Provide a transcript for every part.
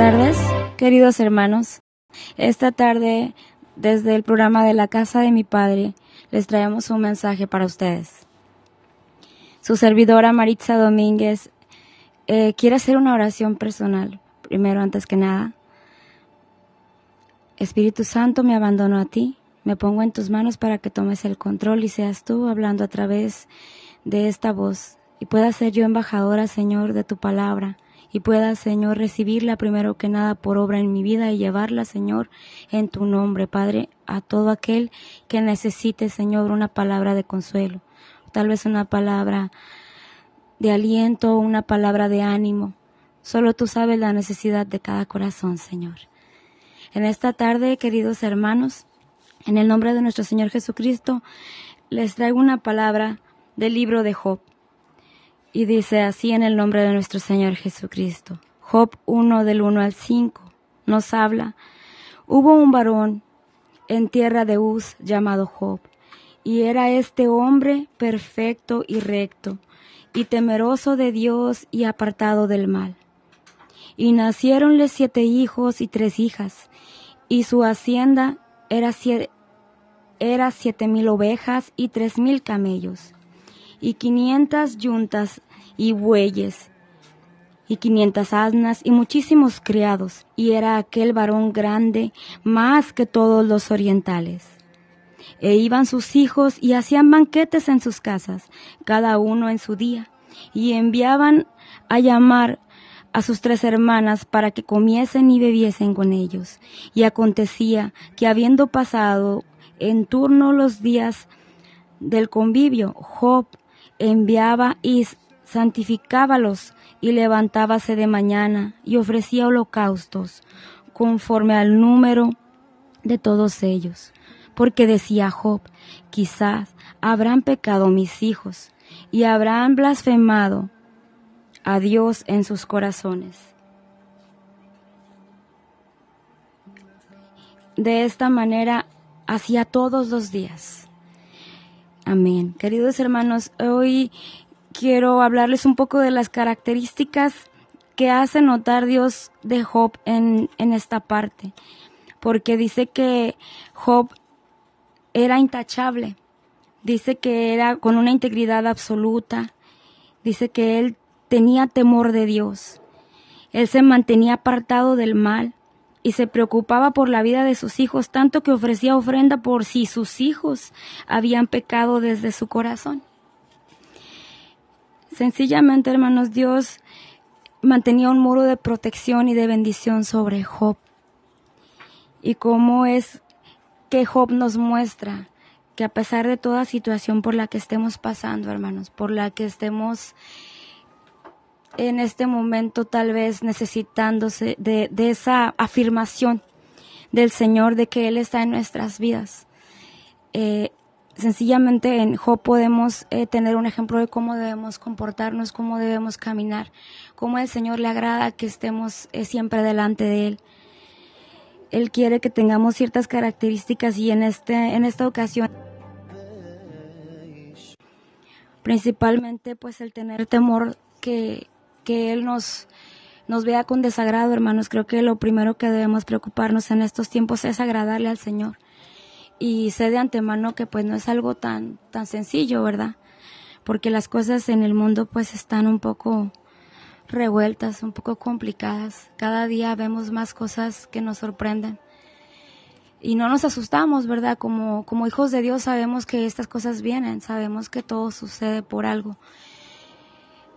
tardes, queridos hermanos. Esta tarde, desde el programa de la Casa de mi Padre, les traemos un mensaje para ustedes. Su servidora Maritza Domínguez quiere hacer una oración personal. Primero, antes que nada, Espíritu Santo, me abandono a ti. Me pongo en tus manos para que tomes el control y seas tú hablando a través de esta voz. Y pueda ser yo embajadora, Señor, de tu palabra. Y pueda, Señor, recibirla primero que nada por obra en mi vida y llevarla, Señor, en tu nombre, Padre, a todo aquel que necesite, Señor, una palabra de consuelo. Tal vez una palabra de aliento, una palabra de ánimo. Solo tú sabes la necesidad de cada corazón, Señor. En esta tarde, queridos hermanos, en el nombre de nuestro Señor Jesucristo, les traigo una palabra del libro de Job. Y dice así en el nombre de nuestro Señor Jesucristo. Job 1 del 1 al 5 nos habla. Hubo un varón en tierra de Uz llamado Job, y era este hombre perfecto y recto, y temeroso de Dios y apartado del mal. Y naciéronle 7 hijos y 3 hijas, y su hacienda era 7,000 ovejas y 3,000 camellos, y 500 yuntas y bueyes, y 500 asnas, y muchísimos criados, y era aquel varón grande más que todos los orientales. E iban sus hijos y hacían banquetes en sus casas, cada uno en su día, y enviaban a llamar a sus 3 hermanas para que comiesen y bebiesen con ellos. Y acontecía que habiendo pasado en turno los días del convivio, Job enviaba y santificábalos, y levantábase de mañana y ofrecía holocaustos conforme al número de todos ellos. Porque decía Job, quizás habrán pecado mis hijos y habrán blasfemado a Dios en sus corazones. De esta manera hacía todos los días. Amén. Queridos hermanos, hoy quiero hablarles un poco de las características que hace notar Dios de Job en esta parte. Porque dice que Job era intachable. Dice que era con una integridad absoluta. Dice que él tenía temor de Dios. Él se mantenía apartado del mal y se preocupaba por la vida de sus hijos, tanto que ofrecía ofrenda por si sus hijos habían pecado desde su corazón. Sencillamente, hermanos, Dios mantenía un muro de protección y de bendición sobre Job. Y cómo es que Job nos muestra que a pesar de toda situación por la que estemos pasando, hermanos, por la que estemos en este momento tal vez necesitándose de esa afirmación del Señor de que Él está en nuestras vidas. Sencillamente en Job podemos tener un ejemplo de cómo debemos comportarnos, cómo debemos caminar, cómo al Señor le agrada que estemos siempre delante de Él. Él quiere que tengamos ciertas características y en esta ocasión principalmente pues el tener temor que Él nos vea con desagrado, hermanos. Creo que lo primero que debemos preocuparnos en estos tiempos es agradarle al Señor. Y sé de antemano que pues no es algo tan sencillo, ¿verdad? Porque las cosas en el mundo pues están un poco revueltas, un poco complicadas. Cada día vemos más cosas que nos sorprenden. Y no nos asustamos, ¿verdad? Como hijos de Dios sabemos que estas cosas vienen, sabemos que todo sucede por algo,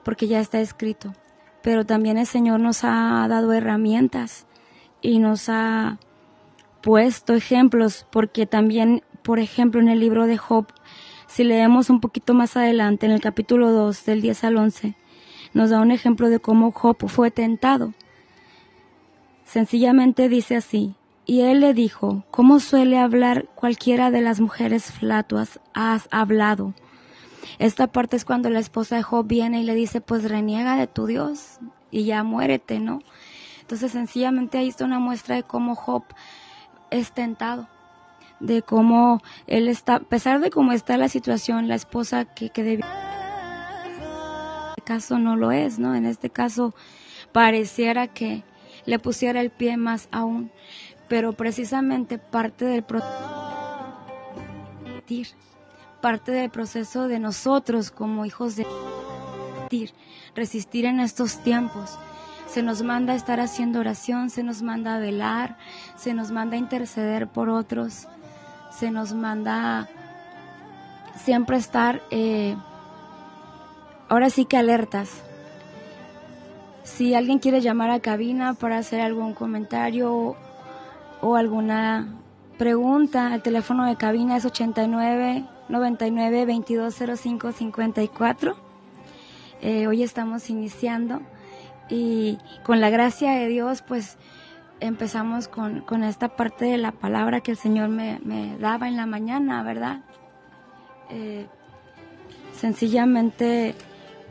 porque ya está escrito. Pero también el Señor nos ha dado herramientas y nos ha puesto ejemplos, porque también, por ejemplo, en el libro de Job, si leemos un poquito más adelante, en el capítulo 2, del 10 al 11, nos da un ejemplo de cómo Job fue tentado. Sencillamente dice así: y él le dijo, ¿cómo suele hablar cualquiera de las mujeres flatuas has hablado? Esta parte es cuando la esposa de Job viene y le dice, pues reniega de tu Dios y ya muérete, ¿no? Entonces sencillamente ahí está una muestra de cómo Job es tentado, de cómo él está, a pesar de cómo está la situación, la esposa que debía, en este caso no lo es, ¿no? En este caso pareciera que le pusiera el pie más aún. Pero precisamente parte del proceso de nosotros como hijos de resistir en estos tiempos. Se nos manda a estar haciendo oración, se nos manda a velar, se nos manda a interceder por otros, se nos manda siempre estar, ahora sí que alertas. Si alguien quiere llamar a cabina para hacer algún comentario o alguna pregunta, el teléfono de cabina es 89-99-2205-54. Hoy estamos iniciando y con la gracia de Dios pues empezamos con esta parte de la palabra que el Señor me daba en la mañana, ¿verdad? Sencillamente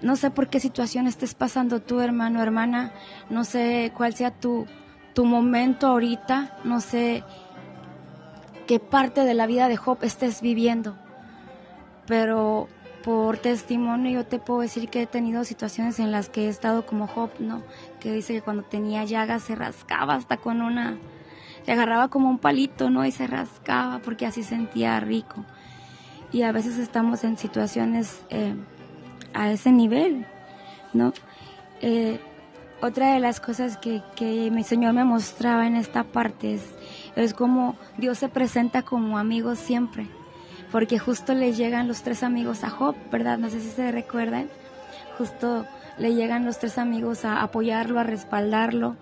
no sé por qué situación estés pasando tú, hermano, hermana, no sé cuál sea tu momento ahorita, no sé qué parte de la vida de Job estés viviendo, pero por testimonio yo te puedo decir que he tenido situaciones en las que he estado como Job, ¿no? Que dice que cuando tenía llagas se rascaba hasta se agarraba como un palito, ¿no? Y se rascaba porque así sentía rico. Y a veces estamos en situaciones a ese nivel, ¿no? Otra de las cosas que mi Señor me mostraba en esta parte es como Dios se presenta como amigo siempre, porque justo le llegan los 3 amigos a Job, ¿verdad? No sé si se recuerdan, justo le llegan los 3 amigos a apoyarlo, a respaldarlo,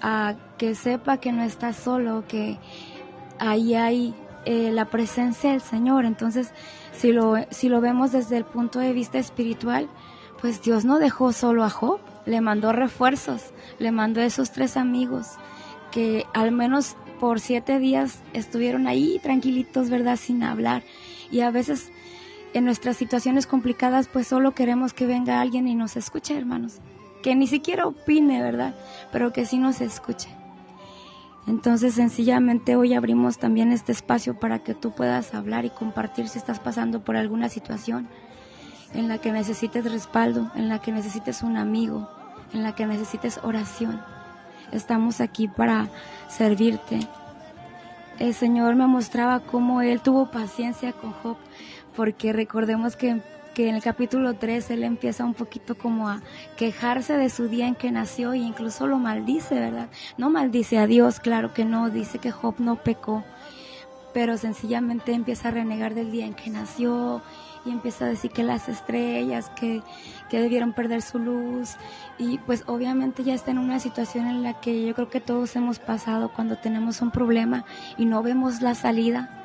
a que sepa que no está solo, que ahí hay la presencia del Señor. Entonces, si lo vemos desde el punto de vista espiritual, pues Dios no dejó solo a Job, le mandó refuerzos, le mandó esos 3 amigos que al menos por 7 días estuvieron ahí tranquilitos, ¿verdad? Sin hablar. Y a veces en nuestras situaciones complicadas pues solo queremos que venga alguien y nos escuche, hermanos, que ni siquiera opine, ¿verdad? Pero que sí nos escuche. Entonces sencillamente hoy abrimos también este espacio para que tú puedas hablar y compartir si estás pasando por alguna situación en la que necesites respaldo, en la que necesites un amigo, en la que necesites oración. Estamos aquí para servirte. El Señor me mostraba cómo Él tuvo paciencia con Job, porque recordemos que en el capítulo 3 Él empieza un poquito como a quejarse de su día en que nació e incluso lo maldice, ¿verdad? No maldice a Dios, claro que no, dice que Job no pecó, pero sencillamente empieza a renegar del día en que nació y empieza a decir que las estrellas, que debieron perder su luz, y pues obviamente ya está en una situación en la que yo creo que todos hemos pasado cuando tenemos un problema y no vemos la salida,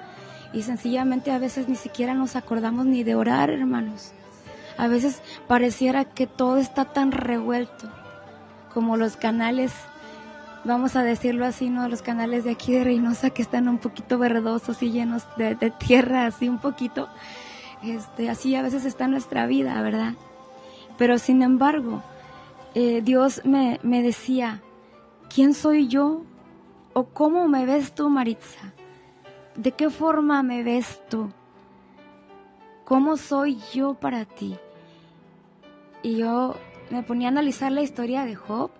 y sencillamente a veces ni siquiera nos acordamos ni de orar, hermanos. A veces pareciera que todo está tan revuelto, como los canales, vamos a decirlo así, ¿no? Los canales de aquí de Reynosa que están un poquito verdosos y llenos de tierra, así un poquito. Así a veces está nuestra vida, ¿verdad? Pero sin embargo, Dios me decía, ¿quién soy yo? ¿O cómo me ves tú, Maritza? ¿De qué forma me ves tú? ¿Cómo soy yo para ti? Y yo me ponía a analizar la historia de Job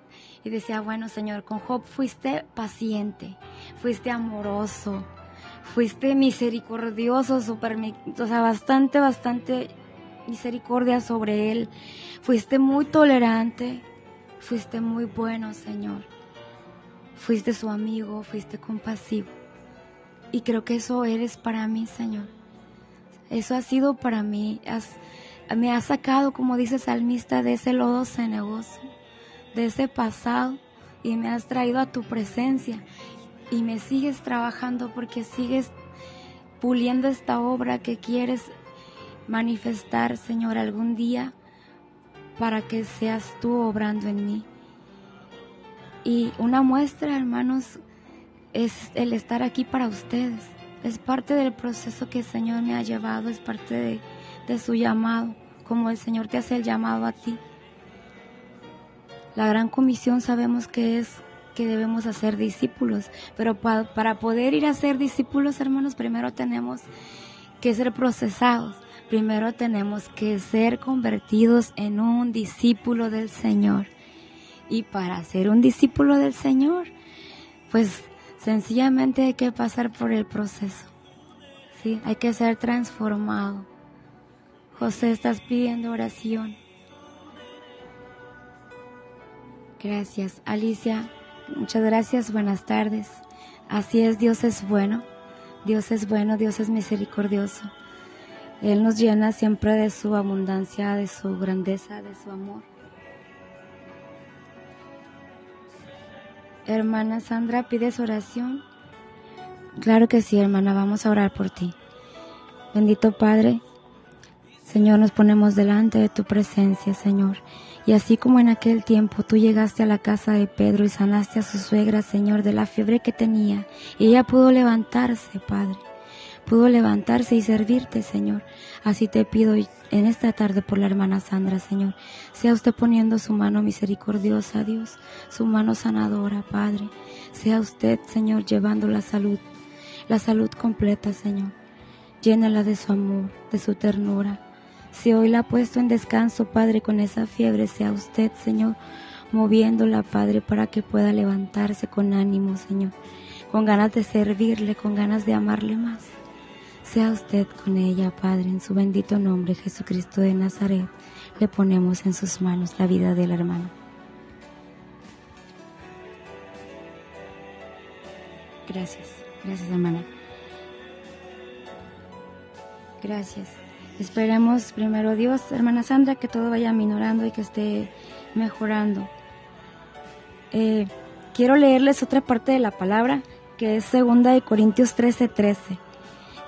y decía, bueno, Señor, con Job fuiste paciente, fuiste amoroso, fuiste misericordioso, bastante misericordia sobre él. Fuiste muy tolerante, fuiste muy bueno, Señor. Fuiste su amigo, fuiste compasivo. Y creo que eso eres para mí, Señor. Eso ha sido para mí. Me has sacado, como dice el salmista, de ese lodo cenagoso, de ese pasado, y me has traído a tu presencia. Y me sigues trabajando porque sigues puliendo esta obra que quieres manifestar, Señor, algún día, para que seas tú obrando en mí. Y una muestra, hermanos, es el estar aquí para ustedes. Es parte del proceso que el Señor me ha llevado, es parte de su llamado, como el Señor te hace el llamado a ti. La gran comisión sabemos que es que debemos hacer discípulos, pero para poder ir a ser discípulos, hermanos, primero tenemos que ser procesados, primero tenemos que ser convertidos en un discípulo del Señor. Y para ser un discípulo del Señor, pues sencillamente hay que pasar por el proceso, ¿sí? Hay que ser transformado. José, estás pidiendo oración. Gracias, Alicia. Muchas gracias, buenas tardes. Así es, Dios es bueno. Dios es bueno, Dios es misericordioso. Él nos llena siempre de su abundancia, de su grandeza, de su amor. Hermana Sandra, ¿pides oración? Claro que sí, hermana, vamos a orar por ti. Bendito Padre, Señor, nos ponemos delante de tu presencia, Señor. Y así como en aquel tiempo tú llegaste a la casa de Pedro y sanaste a su suegra, Señor, de la fiebre que tenía, y ella pudo levantarse, Padre. Pudo levantarse y servirte, Señor. Así te pido en esta tarde por la hermana Sandra, Señor. Sea usted poniendo su mano misericordiosa, Dios, su mano sanadora, Padre. Sea usted, Señor, llevando la salud completa, Señor. Llénala de su amor, de su ternura. Si hoy la ha puesto en descanso, Padre, con esa fiebre, sea usted, Señor, moviéndola, Padre, para que pueda levantarse con ánimo, Señor. Con ganas de servirle, con ganas de amarle más. Sea usted con ella, Padre, en su bendito nombre, Jesucristo de Nazaret. Le ponemos en sus manos la vida del hermano. Gracias, gracias, hermana. Gracias. Esperemos primero Dios, hermana Sandra, que todo vaya minorando y que esté mejorando. Quiero leerles otra parte de la palabra, que es 2 Corintios 13:13.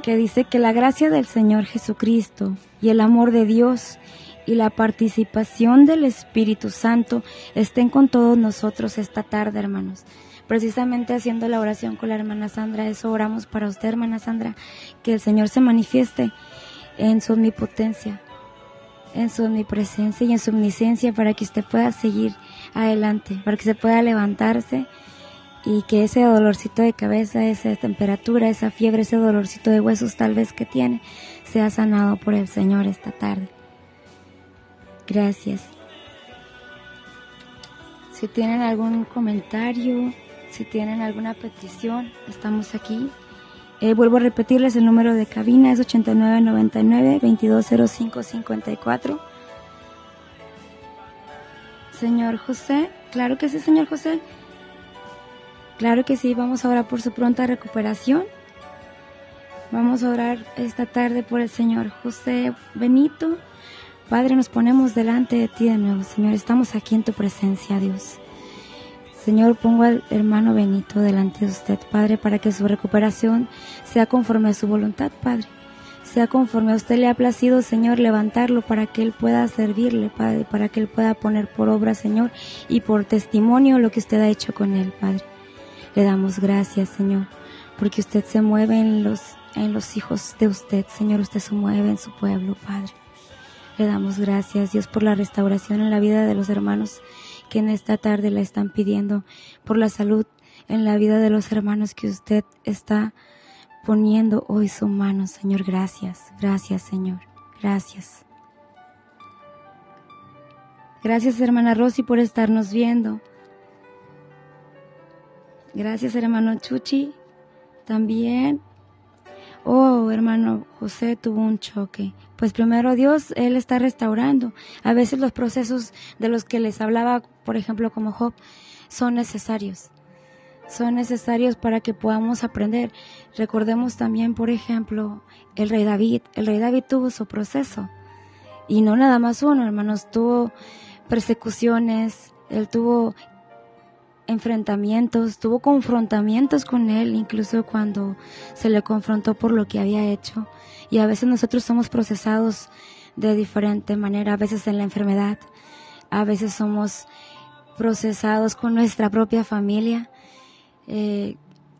Que dice que la gracia del Señor Jesucristo y el amor de Dios y la participación del Espíritu Santo estén con todos nosotros esta tarde, hermanos. Precisamente haciendo la oración con la hermana Sandra, eso oramos para usted, hermana Sandra, que el Señor se manifieste en su omnipotencia, en su omnipresencia y en su omnisciencia, para que usted pueda seguir adelante, para que se pueda levantarse y que ese dolorcito de cabeza, esa temperatura, esa fiebre, ese dolorcito de huesos tal vez que tiene, sea sanado por el Señor esta tarde. Gracias. Si tienen algún comentario, si tienen alguna petición, estamos aquí. Vuelvo a repetirles, el número de cabina es 8999-220554. Señor José, claro que sí, señor José. Claro que sí, vamos a orar por su pronta recuperación. Vamos a orar esta tarde por el señor José Benito. Padre, nos ponemos delante de ti de nuevo, Señor. Estamos aquí en tu presencia, Dios. Señor, pongo al hermano Benito delante de usted, Padre, para que su recuperación sea conforme a su voluntad, Padre. Sea conforme a usted le ha placido, Señor, levantarlo para que él pueda servirle, Padre, para que él pueda poner por obra, Señor, y por testimonio lo que usted ha hecho con él, Padre. Le damos gracias, Señor, porque usted se mueve en los hijos de usted, Señor. Usted se mueve en su pueblo, Padre. Le damos gracias, Dios, por la restauración en la vida de los hermanos que en esta tarde la están pidiendo, por la salud en la vida de los hermanos que usted está poniendo hoy su mano, Señor. Gracias, gracias, Señor. Gracias. Gracias, hermana Rosy, por estarnos viendo. Gracias, hermano Chuchi, también. Oh, hermano José tuvo un choque. Pues primero Dios, Él está restaurando. A veces los procesos de los que les hablaba, por ejemplo, como Job, son necesarios. Son necesarios para que podamos aprender. Recordemos también, por ejemplo, el rey David. El rey David tuvo su proceso. Y no nada más uno, hermanos. Tuvo persecuciones, él tuvo enfrentamientos, tuvo confrontamientos con él, incluso cuando se le confrontó por lo que había hecho. Y a veces nosotros somos procesados de diferente manera, a veces en la enfermedad, a veces somos procesados con nuestra propia familia,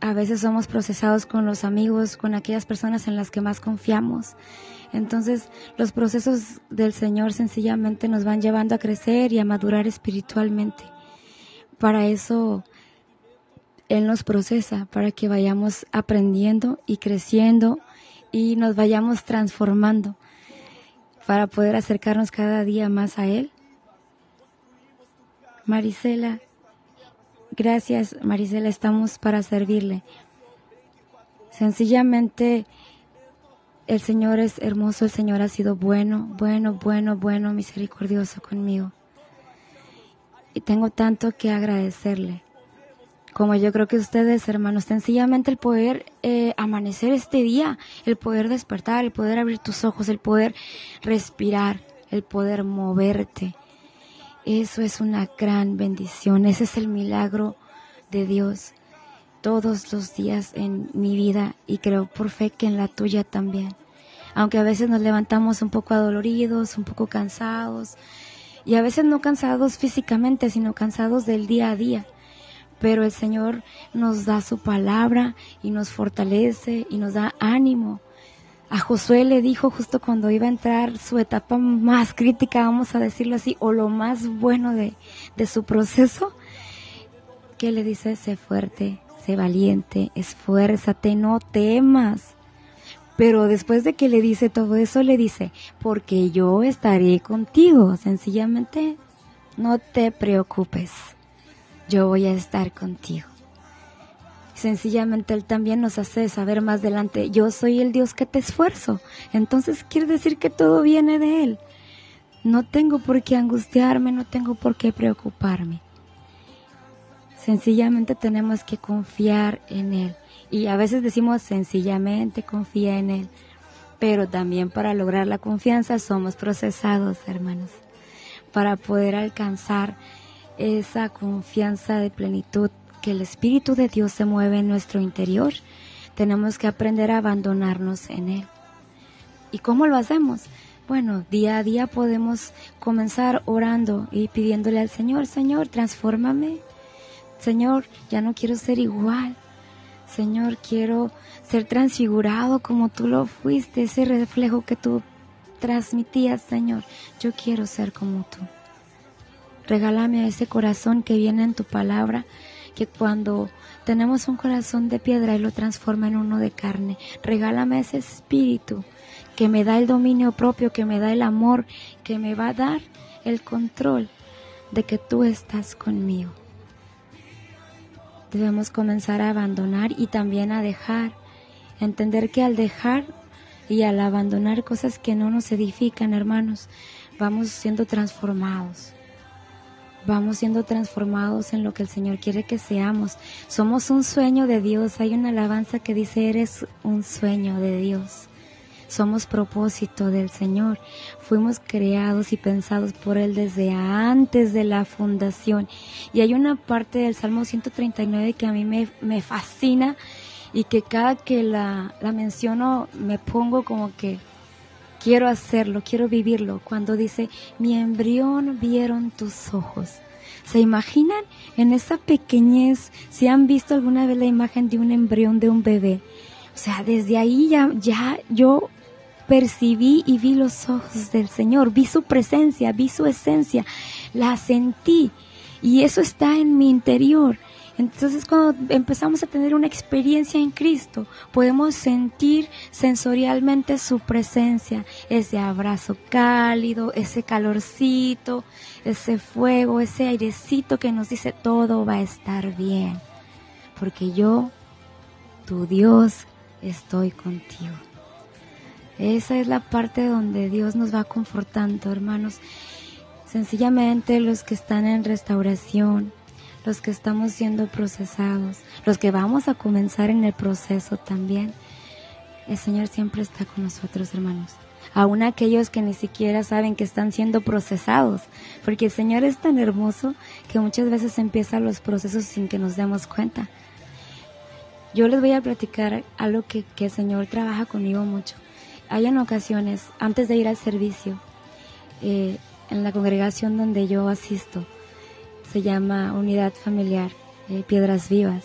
a veces somos procesados con los amigos, con aquellas personas en las que más confiamos. Entonces, los procesos del Señor sencillamente nos van llevando a crecer y a madurar espiritualmente. Para eso Él nos procesa, para que vayamos aprendiendo y creciendo y nos vayamos transformando para poder acercarnos cada día más a Él. Marisela, gracias Marisela, estamos para servirle. Sencillamente el Señor es hermoso, el Señor ha sido bueno, misericordioso conmigo. Y tengo tanto que agradecerle. Como yo creo que ustedes, hermanos, sencillamente el poder amanecer este día, el poder despertar, el poder abrir tus ojos, el poder respirar, el poder moverte. Eso es una gran bendición, ese es el milagro de Dios todos los días en mi vida y creo por fe que en la tuya también. Aunque a veces nos levantamos un poco adoloridos, un poco cansados, y a veces no cansados físicamente, sino cansados del día a día. Pero el Señor nos da su palabra y nos fortalece y nos da ánimo. A Josué le dijo justo cuando iba a entrar su etapa más crítica, vamos a decirlo así, o lo más bueno de su proceso, que le dice, sé fuerte, sé valiente, esfuérzate, no temas. Pero después de que le dice todo eso, le dice, porque yo estaré contigo, sencillamente no te preocupes, yo voy a estar contigo. Sencillamente Él también nos hace saber más adelante, yo soy el Dios que te esfuerzo. Entonces quiere decir que todo viene de Él. No tengo por qué angustiarme, no tengo por qué preocuparme. Sencillamente tenemos que confiar en Él. Y a veces decimos sencillamente confía en Él. Pero también para lograr la confianza somos procesados, hermanos. Para poder alcanzar esa confianza de plenitud, que el Espíritu de Dios se mueve en nuestro interior, tenemos que aprender a abandonarnos en Él. ¿Y cómo lo hacemos? Bueno, día a día podemos comenzar orando y pidiéndole al Señor, Señor, transfórmame. Señor, ya no quiero ser igual. Señor, quiero ser transfigurado como tú lo fuiste, ese reflejo que tú transmitías, Señor. Yo quiero ser como tú. Regálame ese corazón que viene en tu palabra, que cuando tenemos un corazón de piedra, Él lo transforma en uno de carne. Regálame ese espíritu que me da el dominio propio, que me da el amor, que me va a dar el control de que tú estás conmigo. Debemos comenzar a abandonar y también a dejar. Entender que al dejar y al abandonar cosas que no nos edifican, hermanos, vamos siendo transformados. Vamos siendo transformados en lo que el Señor quiere que seamos. Somos un sueño de Dios. Hay una alabanza que dice, eres un sueño de Dios. Somos propósito del Señor. Fuimos creados y pensados por Él desde antes de la fundación. Y hay una parte del Salmo 139 que a mí me fascina y que cada que la menciono me pongo como que quiero hacerlo, quiero vivirlo. Cuando dice, mi embrión vieron tus ojos. ¿Se imaginan en esa pequeñez? Si han visto alguna vez la imagen de un embrión de un bebé. O sea, desde ahí ya yo percibí y vi los ojos del Señor, vi su presencia, vi su esencia, la sentí y eso está en mi interior. Entonces cuando empezamos a tener una experiencia en Cristo, podemos sentir sensorialmente su presencia, ese abrazo cálido, ese calorcito, ese fuego, ese airecito que nos dice todo va a estar bien, porque yo, tu Dios, estoy contigo. Esa es la parte donde Dios nos va confortando, hermanos. Sencillamente los que están en restauración, los que estamos siendo procesados, los que vamos a comenzar en el proceso también, el Señor siempre está con nosotros, hermanos. Aún aquellos que ni siquiera saben que están siendo procesados, porque el Señor es tan hermoso que muchas veces empieza los procesos sin que nos demos cuenta. Yo les voy a platicar algo que el Señor trabaja conmigo mucho. Hay en ocasiones, antes de ir al servicio, en la congregación donde yo asisto, se llama Unidad Familiar, Piedras Vivas.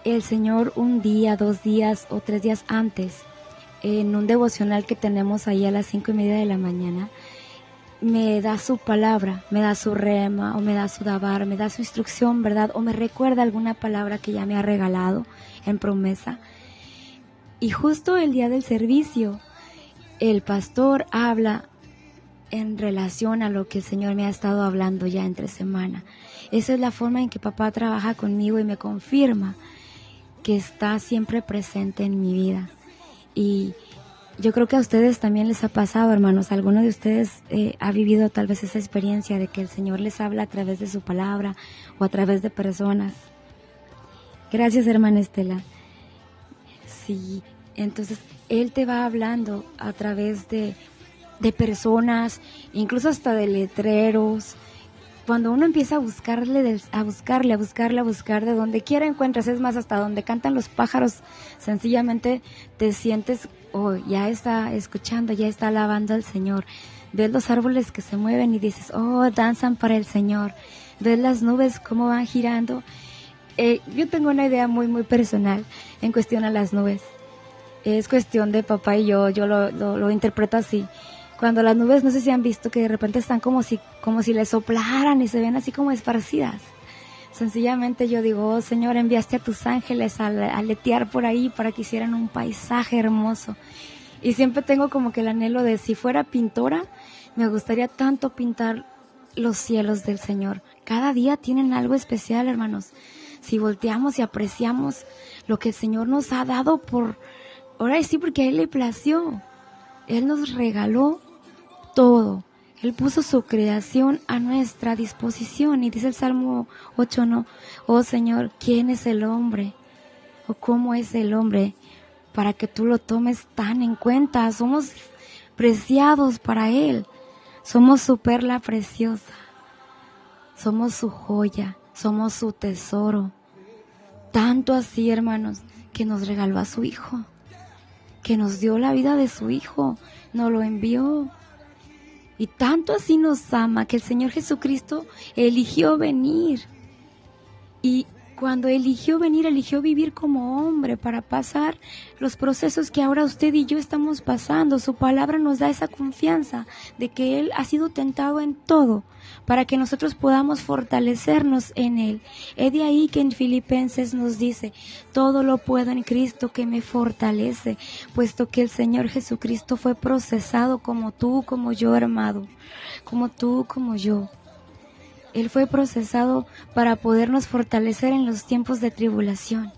El Señor un día, 2 días o 3 días antes, en un devocional que tenemos ahí a las 5:30 de la mañana, me da su palabra, me da su rema, o me da su dabar, me da su instrucción, ¿verdad? O me recuerda alguna palabra que ya me ha regalado en promesa. Y justo el día del servicio, el pastor habla en relación a lo que el Señor me ha estado hablando ya entre semana. Esa es la forma en que papá trabaja conmigo y me confirma que está siempre presente en mi vida. Y yo creo que a ustedes también les ha pasado, hermanos. Alguno de ustedes ha vivido tal vez esa experiencia de que el Señor les habla a través de su palabra o a través de personas. Gracias, hermana Estela. Sí, entonces Él te va hablando a través de personas, incluso hasta de letreros. Cuando uno empieza a buscar de donde quiera encuentras, es más, hasta donde cantan los pájaros, sencillamente te sientes, ya está escuchando, ya está alabando al Señor. Ves los árboles que se mueven y dices, danzan para el Señor. Ves las nubes cómo van girando. Yo tengo una idea muy, muy personal en cuestión a las nubes. Es cuestión de papá y yo lo interpreto así. Cuando las nubes, no sé si han visto que de repente están como si les soplaran y se ven así como esparcidas. Sencillamente yo digo, Señor, enviaste a tus ángeles a aletear por ahí para que hicieran un paisaje hermoso. Y siempre tengo como que el anhelo de, si fuera pintora, me gustaría tanto pintar los cielos del Señor. Cada día tienen algo especial, hermanos. Si volteamos y apreciamos lo que el Señor nos ha dado ahora sí, porque a Él le plació. Él nos regaló todo. Él puso su creación a nuestra disposición. Y dice el Salmo 8, ¿no? Oh Señor, ¿quién es el hombre? ¿O cómo es el hombre para que tú lo tomes tan en cuenta? Somos preciados para Él. Somos su perla preciosa. Somos su joya. Somos su tesoro. Tanto así, hermanos, que nos regaló a su Hijo. Que nos dio la vida de su Hijo. Nos lo envió. Y tanto así nos ama que el Señor Jesucristo eligió venir. Y cuando eligió venir, eligió vivir como hombre para pasar los procesos que ahora usted y yo estamos pasando. Su palabra nos da esa confianza de que Él ha sido tentado en todo para que nosotros podamos fortalecernos en Él. Es de ahí que en Filipenses nos dice, todo lo puedo en Cristo que me fortalece, puesto que el Señor Jesucristo fue procesado como tú, como yo, amado, como tú, como yo. Él fue procesado para podernos fortalecer en los tiempos de tribulación,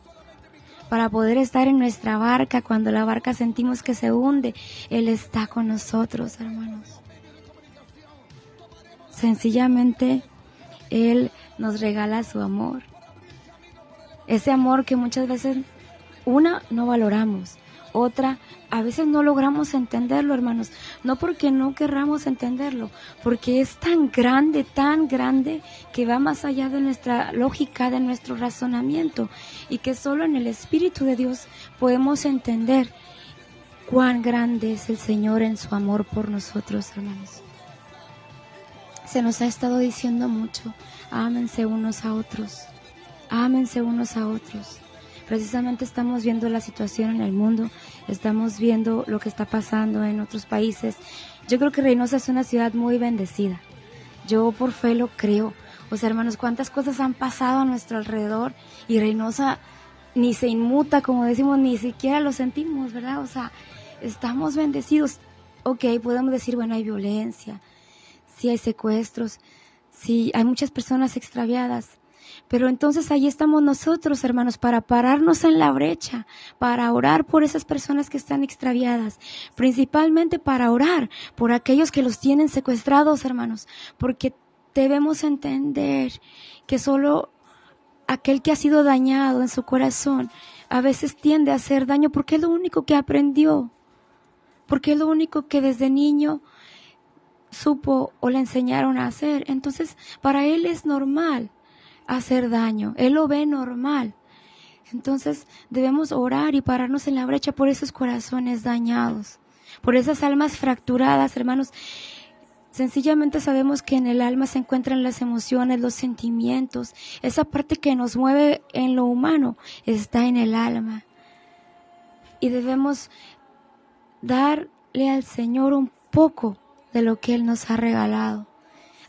para poder estar en nuestra barca cuando la barca sentimos que se hunde. Él está con nosotros, hermanos. Sencillamente, Él nos regala su amor. Ese amor que muchas veces, no valoramos. Otra, a veces no logramos entenderlo, hermanos. No porque no querramos entenderlo, porque es tan grande, que va más allá de nuestra lógica, de nuestro razonamiento, y que solo en el Espíritu de Dios podemos entender cuán grande es el Señor en su amor por nosotros, hermanos. Se nos ha estado diciendo mucho, ámense unos a otros, ámense unos a otros. Precisamente estamos viendo la situación en el mundo, estamos viendo lo que está pasando en otros países. Yo creo que Reynosa es una ciudad muy bendecida. Yo por fe lo creo. O sea, hermanos, cuántas cosas han pasado a nuestro alrededor y Reynosa ni se inmuta, como decimos, ni siquiera lo sentimos, ¿verdad? O sea, estamos bendecidos. Ok, podemos decir, bueno, hay violencia, sí hay secuestros, sí hay muchas personas extraviadas. Pero entonces ahí estamos nosotros, hermanos, para pararnos en la brecha, para orar por esas personas que están extraviadas, principalmente para orar por aquellos que los tienen secuestrados, hermanos, porque debemos entender que solo aquel que ha sido dañado en su corazón a veces tiende a hacer daño porque es lo único que aprendió, porque es lo único que desde niño supo o le enseñaron a hacer. Entonces, para él es normal hacer daño, él lo ve normal. Entonces debemos orar y pararnos en la brecha por esos corazones dañados, por esas almas fracturadas, hermanos. Sencillamente sabemos que en el alma se encuentran las emociones, los sentimientos, esa parte que nos mueve en lo humano está en el alma. Y debemos darle al Señor un poco de lo que Él nos ha regalado.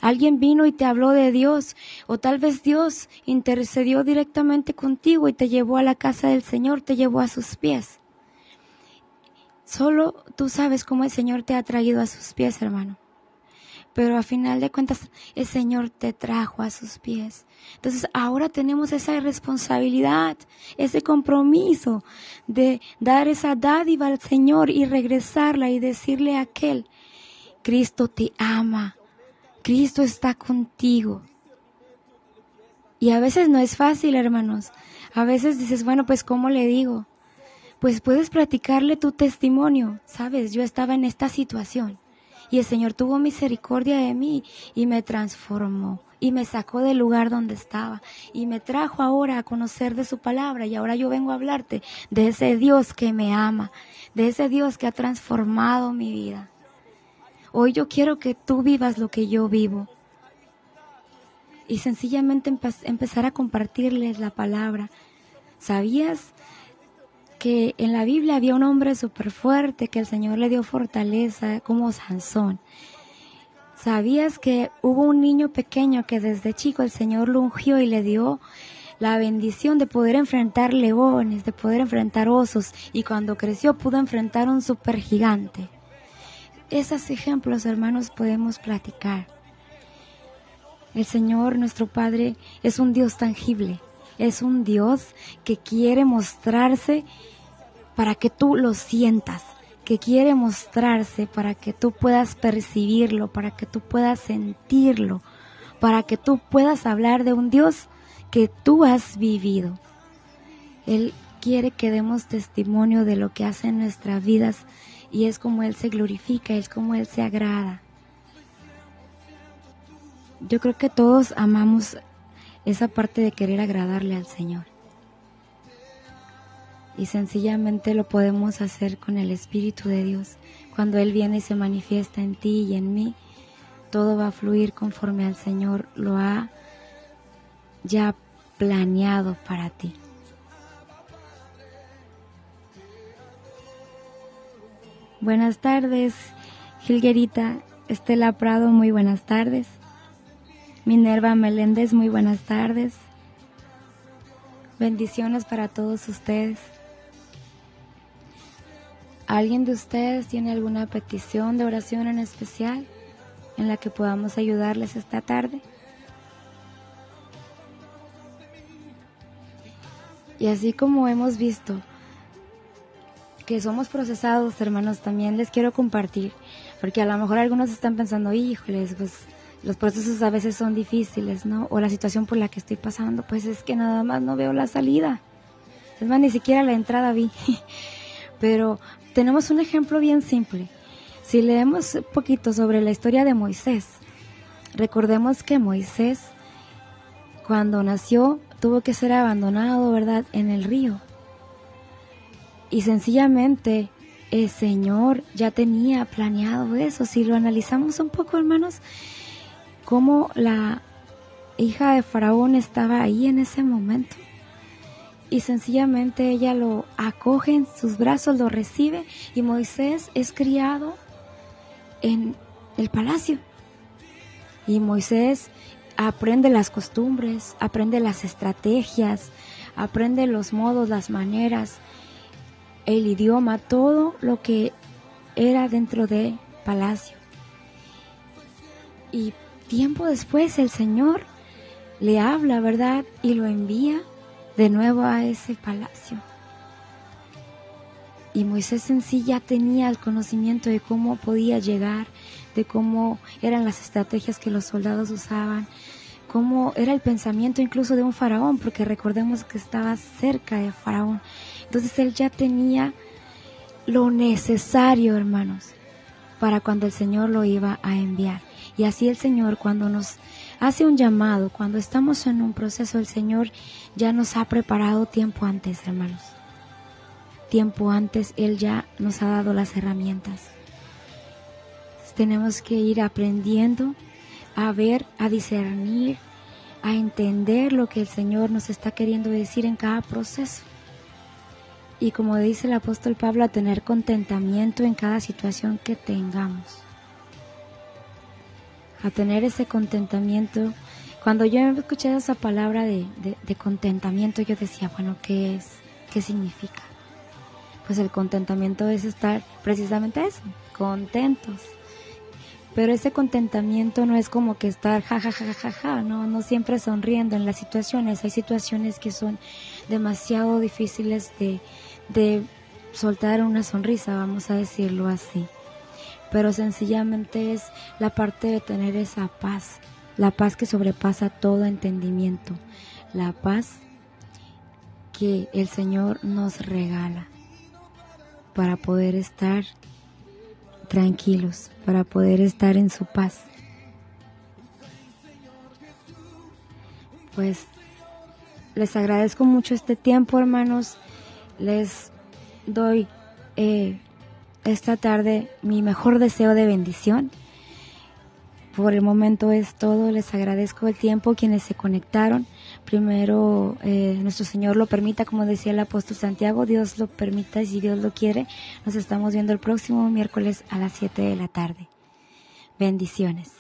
Alguien vino y te habló de Dios, o tal vez Dios intercedió directamente contigo y te llevó a la casa del Señor, te llevó a sus pies. Solo tú sabes cómo el Señor te ha traído a sus pies, hermano. pero a final de cuentas el Señor te trajo a sus pies. Entonces ahora tenemos esa responsabilidad, ese compromiso de dar esa dádiva al Señor y regresarla y decirle a aquel: Cristo te ama, Cristo está contigo. Y a veces no es fácil, hermanos. A veces dices, bueno, pues ¿cómo le digo? Pues puedes platicarle tu testimonio. Sabes, yo estaba en esta situación y el Señor tuvo misericordia de mí y me transformó y me sacó del lugar donde estaba y me trajo ahora a conocer de su palabra, y ahora yo vengo a hablarte de ese Dios que me ama, de ese Dios que ha transformado mi vida. Hoy yo quiero que tú vivas lo que yo vivo y sencillamente empezar a compartirles la palabra. ¿Sabías que en la Biblia había un hombre súper fuerte que el Señor le dio fortaleza, como Sansón? ¿Sabías que hubo un niño pequeño que desde chico el Señor lo ungió y le dio la bendición de poder enfrentar leones, de poder enfrentar osos, y cuando creció pudo enfrentar un súper gigante? Esos ejemplos, hermanos, podemos platicar. El Señor, nuestro Padre, es un Dios tangible. Es un Dios que quiere mostrarse para que tú lo sientas, que quiere mostrarse para que tú puedas percibirlo, para que tú puedas sentirlo, para que tú puedas hablar de un Dios que tú has vivido. Él quiere que demos testimonio de lo que hace en nuestras vidas, y es como Él se glorifica, es como Él se agrada. Yo creo que todos amamos esa parte de querer agradarle al Señor. Y sencillamente lo podemos hacer con el Espíritu de Dios. Cuando Él viene y se manifiesta en ti y en mí, todo va a fluir conforme al Señor lo ha ya planeado para ti. Buenas tardes, Gilguerita. Estela Prado, muy buenas tardes. Minerva Meléndez, muy buenas tardes. Bendiciones para todos ustedes. ¿Alguien de ustedes tiene alguna petición de oración en especial en la que podamos ayudarles esta tarde? Y así como hemos visto que somos procesados, hermanos, también les quiero compartir, porque a lo mejor algunos están pensando, híjoles, pues los procesos a veces son difíciles, ¿no? O la situación por la que estoy pasando, pues es que nada más no veo la salida. Es más, ni siquiera la entrada vi. Pero tenemos un ejemplo bien simple. Si leemos un poquito sobre la historia de Moisés, recordemos que Moisés, cuando nació, tuvo que ser abandonado, ¿verdad?, en el río. Y sencillamente el Señor ya tenía planeado eso. Si lo analizamos un poco, hermanos, cómo la hija de Faraón estaba ahí en ese momento. Y sencillamente ella lo acoge en sus brazos, lo recibe, y Moisés es criado en el palacio. Y Moisés aprende las costumbres, aprende las estrategias, aprende los modos, las maneras, el idioma, todo lo que era dentro del palacio. Y tiempo después el Señor le habla, ¿verdad?, y lo envía de nuevo a ese palacio. Y Moisés en sí ya tenía el conocimiento de cómo podía llegar, de cómo eran las estrategias que los soldados usaban, cómo era el pensamiento incluso de un faraón, porque recordemos que estaba cerca de Faraón. Entonces él ya tenía lo necesario, hermanos, para cuando el Señor lo iba a enviar. Y así el Señor, cuando nos hace un llamado, cuando estamos en un proceso, el Señor ya nos ha preparado tiempo antes, hermanos. Tiempo antes Él ya nos ha dado las herramientas. Tenemos que ir aprendiendo a ver, a discernir, a entender lo que el Señor nos está queriendo decir en cada proceso. Y como dice el apóstol Pablo, a tener contentamiento en cada situación que tengamos. A tener ese contentamiento. Cuando yo escuché esa palabra de contentamiento, yo decía, bueno, ¿qué es? ¿Qué significa? Pues el contentamiento es estar precisamente eso, contentos. Pero ese contentamiento no es como que estar ja, ja, ja, ja, ja, no siempre sonriendo en las situaciones. Hay situaciones que son demasiado difíciles de soltar una sonrisa, vamos a decirlo así. Pero sencillamente es la parte de tener esa paz, la paz que sobrepasa todo entendimiento, la paz que el Señor nos regala para poder estar tranquilos, para poder estar en su paz. Pues les agradezco mucho este tiempo, hermanos. Les doy esta tarde mi mejor deseo de bendición. Por el momento es todo. Les agradezco el tiempo quienes se conectaron. Primero, nuestro Señor lo permita, como decía el apóstol Santiago, Dios lo permita y si Dios lo quiere, nos estamos viendo el próximo miércoles a las 7 de la tarde. Bendiciones.